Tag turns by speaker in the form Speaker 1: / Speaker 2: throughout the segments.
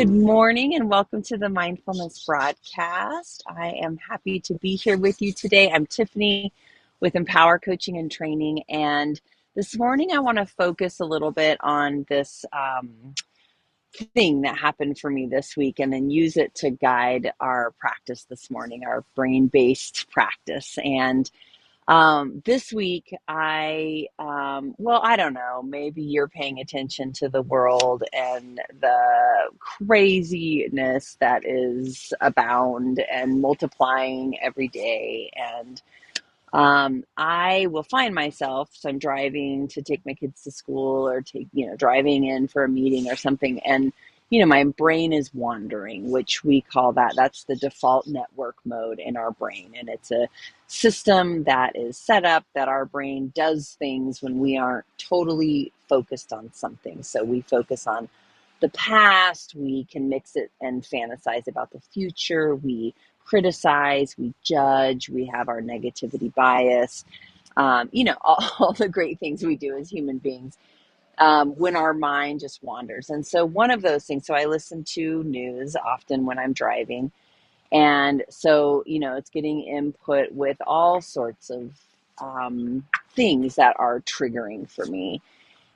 Speaker 1: Good morning and welcome to the Mindfulness Broadcast. I am happy to be here with you today. I'm Tiffany with Empower Coaching and Training, and this morning I want to focus a little bit on this thing that happened for me this week and then use it to guide our practice this morning, our brain-based practice. And this week, I don't know, maybe you're paying attention to the world and the craziness that is abound and multiplying every day. And I will find myself, so I'm driving to take my kids to school or driving in for a meeting or something. And, my brain is wandering, which we call that's the default network mode in our brain. And it's a system that is set up that our brain does things when we aren't totally focused on something. So we focus on the past, we can mix it and fantasize about the future, we criticize, we judge, we have our negativity bias, all the great things we do as human beings when our mind just wanders. And so one of those things, so I listen to news often when I'm driving. And so, it's getting input with all sorts of things that are triggering for me.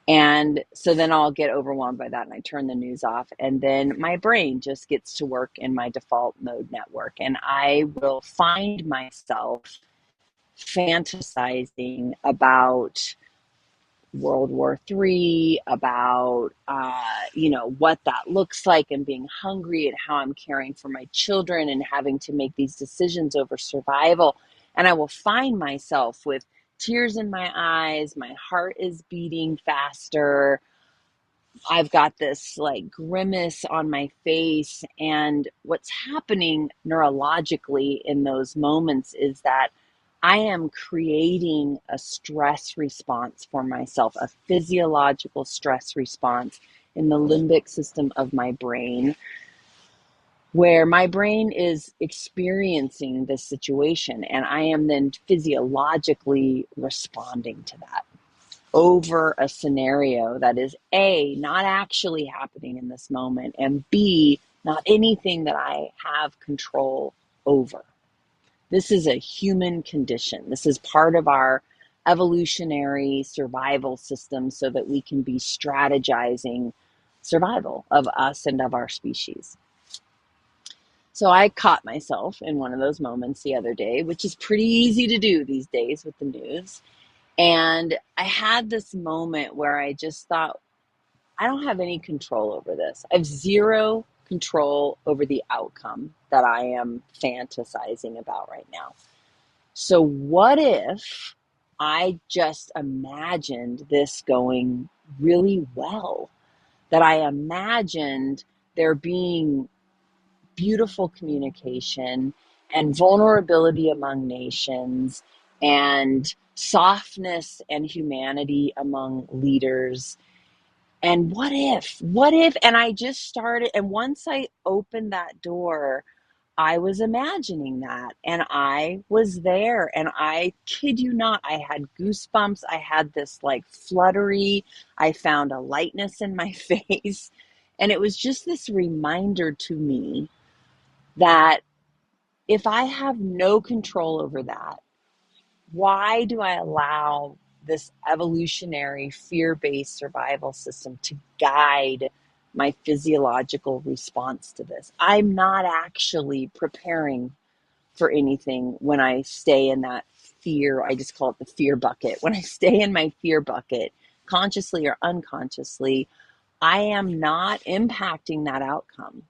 Speaker 1: And so then I'll get overwhelmed by that and I turn the news off. And then my brain just gets to work in my default mode network. And I will find myself fantasizing about World War III, about, what that looks like and being hungry and how I'm caring for my children and having to make these decisions over survival. And I will find myself with tears in my eyes, my heart is beating faster. I've got this like grimace on my face. And what's happening neurologically in those moments is that I am creating a stress response for myself, a physiological stress response in the limbic system of my brain, where my brain is experiencing this situation and I am then physiologically responding to that over a scenario that is A, not actually happening in this moment, and B, not anything that I have control over. This is a human condition. This is part of our evolutionary survival system so that we can be strategizing survival of us and of our species. So I caught myself in one of those moments the other day, which is pretty easy to do these days with the news. And I had this moment where I just thought, I don't have any control over this. I have zero control over the outcome that I am fantasizing about right now. So what if I just imagined this going really well? That I imagined there being beautiful communication and vulnerability among nations and softness and humanity among leaders. And what if, and I just started, and once I opened that door, I was imagining that and I was there and I kid you not, I had goosebumps. I had this like fluttery, I found a lightness in my face. And it was just this reminder to me that if I have no control over that, why do I allow this evolutionary fear-based survival system to guide my physiological response to this? I'm not actually preparing for anything when I stay in that fear. I just call it the fear bucket. When I stay in my fear bucket, consciously or unconsciously, I am not impacting that outcome.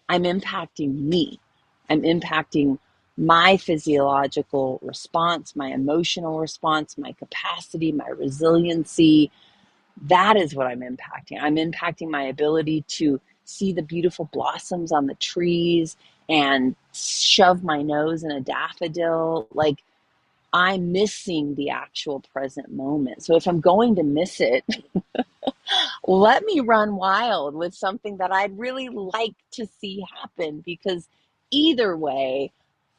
Speaker 1: I'm impacting me. I'm impacting my physiological response, my emotional response, my capacity, my resiliency. That is what I'm impacting. I'm impacting my ability to see the beautiful blossoms on the trees and shove my nose in a daffodil. Like, I'm missing the actual present moment. So if I'm going to miss it, let me run wild with something that I'd really like to see happen, because either way,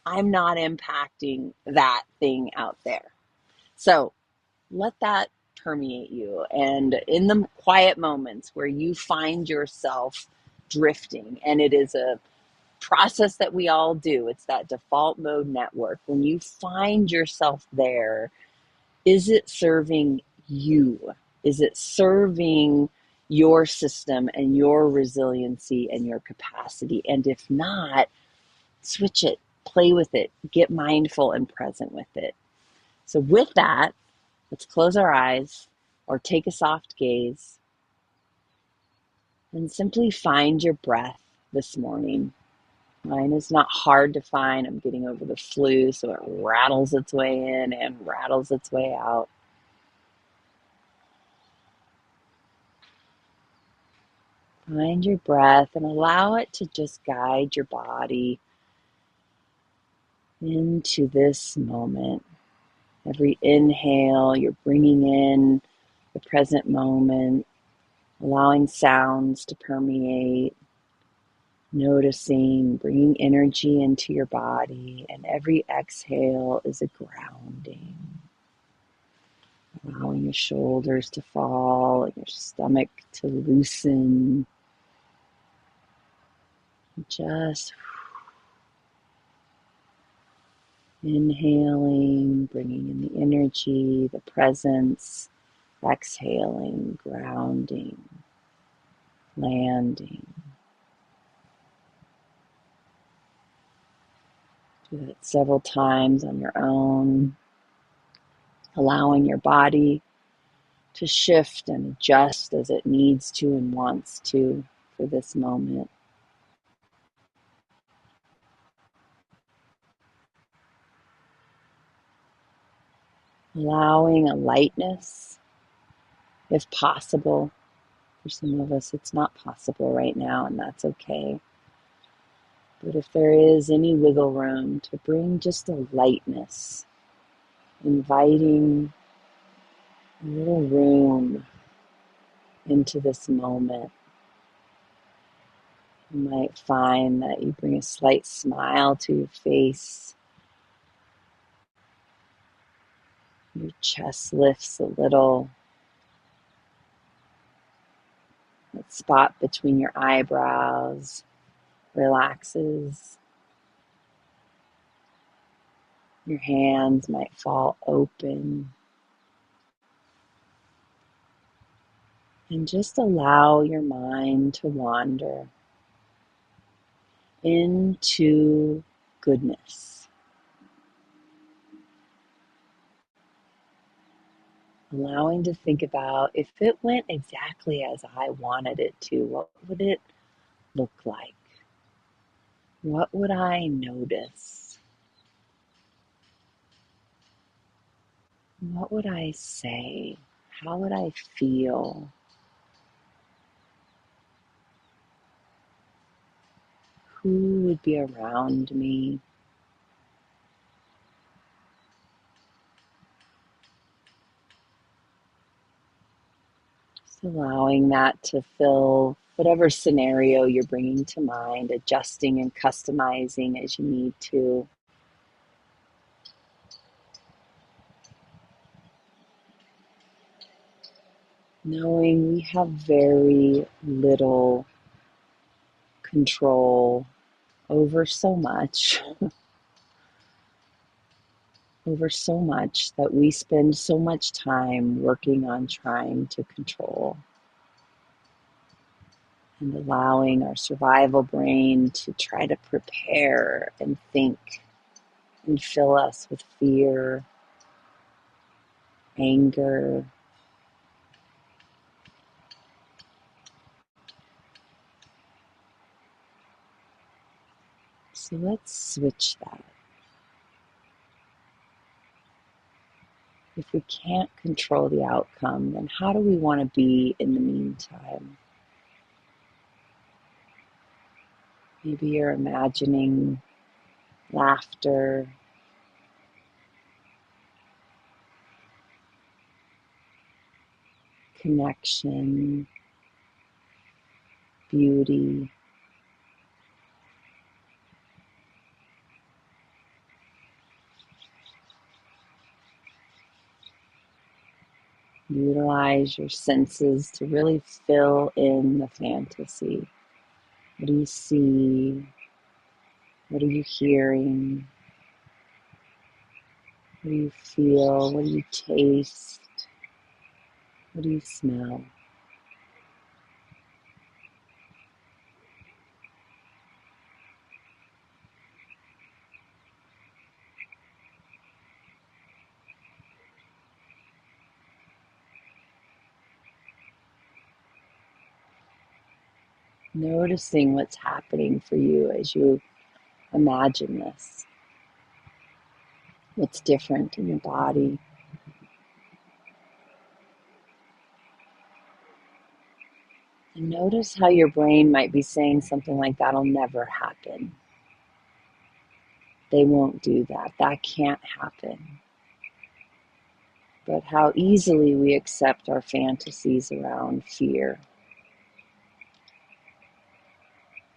Speaker 1: I'm not impacting that thing out there. So let that permeate you. And in the quiet moments where you find yourself drifting, and it is a process that we all do. It's that default mode network. When you find yourself there, is it serving you? Is it serving your system and your resiliency and your capacity? And if not, switch it, play with it, get mindful and present with it. So with that, let's close our eyes or take a soft gaze and simply find your breath this morning. Mine is not hard to find. I'm getting over the flu, so it rattles its way in and rattles its way out. Find your breath and allow it to just guide your body into this moment. Every inhale, you're bringing in the present moment, allowing sounds to permeate, noticing, bringing energy into your body, and every exhale is a grounding. Allowing your shoulders to fall and your stomach to loosen. Just inhaling, bringing in the energy, the presence, exhaling, grounding, landing. Do that several times on your own, allowing your body to shift and adjust as it needs to and wants to for this moment. Allowing a lightness, if possible. For some of us, it's not possible right now, and that's okay. But if there is any wiggle room, to bring just a lightness, inviting a little room into this moment. You might find that you bring a slight smile to your face. Your chest lifts a little. That spot between your eyebrows relaxes. Your hands might fall open. And just allow your mind to wander into goodness. Allowing to think about, if it went exactly as I wanted it to, what would it look like? What would I notice? What would I say? How would I feel? Who would be around me? Just allowing that to fill whatever scenario you're bringing to mind, adjusting and customizing as you need to. Knowing we have very little control over so much, that we spend so much time working on trying to control, and allowing our survival brain to try to prepare and think and fill us with fear, anger. So let's switch that. If we can't control the outcome, then how do we want to be in the meantime? Maybe you're imagining laughter, connection, beauty. Utilize your senses to really fill in the fantasy. What do you see? What are you hearing? What do you feel? What do you taste? What do you smell? Noticing what's happening for you as you imagine this. What's different in your body. And notice how your brain might be saying something like, that'll never happen. They won't do that. That can't happen. But how easily we accept our fantasies around fear.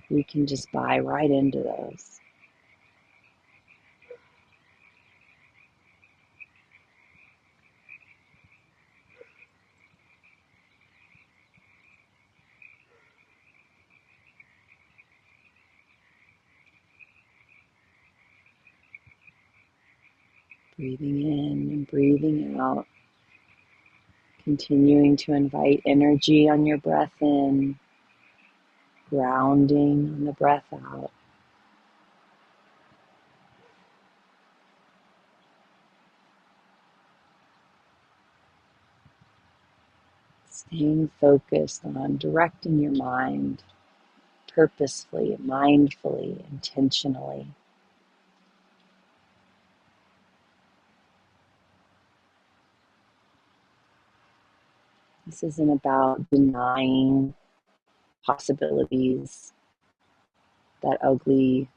Speaker 1: We can just buy right into those. Breathing in and breathing out. Continuing to invite energy on your breath in. Grounding on the breath out. Staying focused on directing your mind purposefully, mindfully, intentionally. This isn't about denying possibilities that ugly,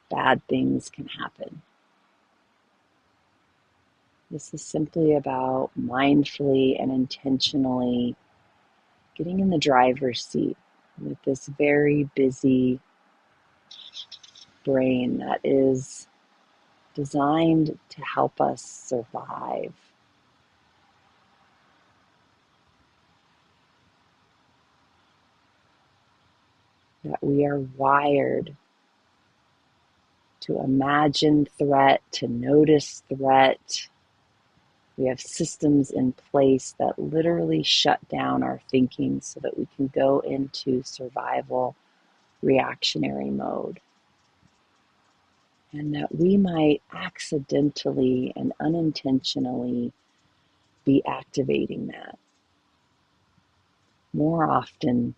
Speaker 1: bad things can happen. This is simply about mindfully and intentionally getting in the driver's seat with this very busy brain that is designed to help us survive. That we are wired to imagine threat, to notice threat. We have systems in place that literally shut down our thinking so that we can go into survival reactionary mode. And that we might accidentally and unintentionally be activating that more often,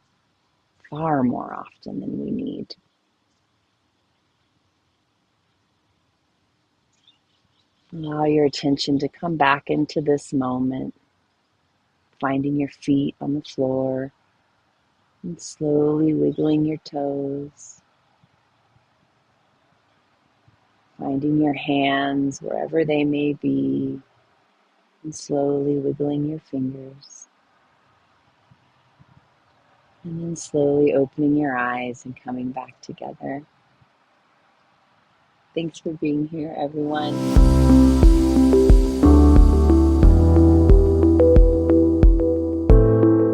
Speaker 1: far more often than we need. Allow your attention to come back into this moment, finding your feet on the floor and slowly wiggling your toes, finding your hands wherever they may be, and slowly wiggling your fingers. And then slowly opening your eyes and coming back together. Thanks for being here, everyone.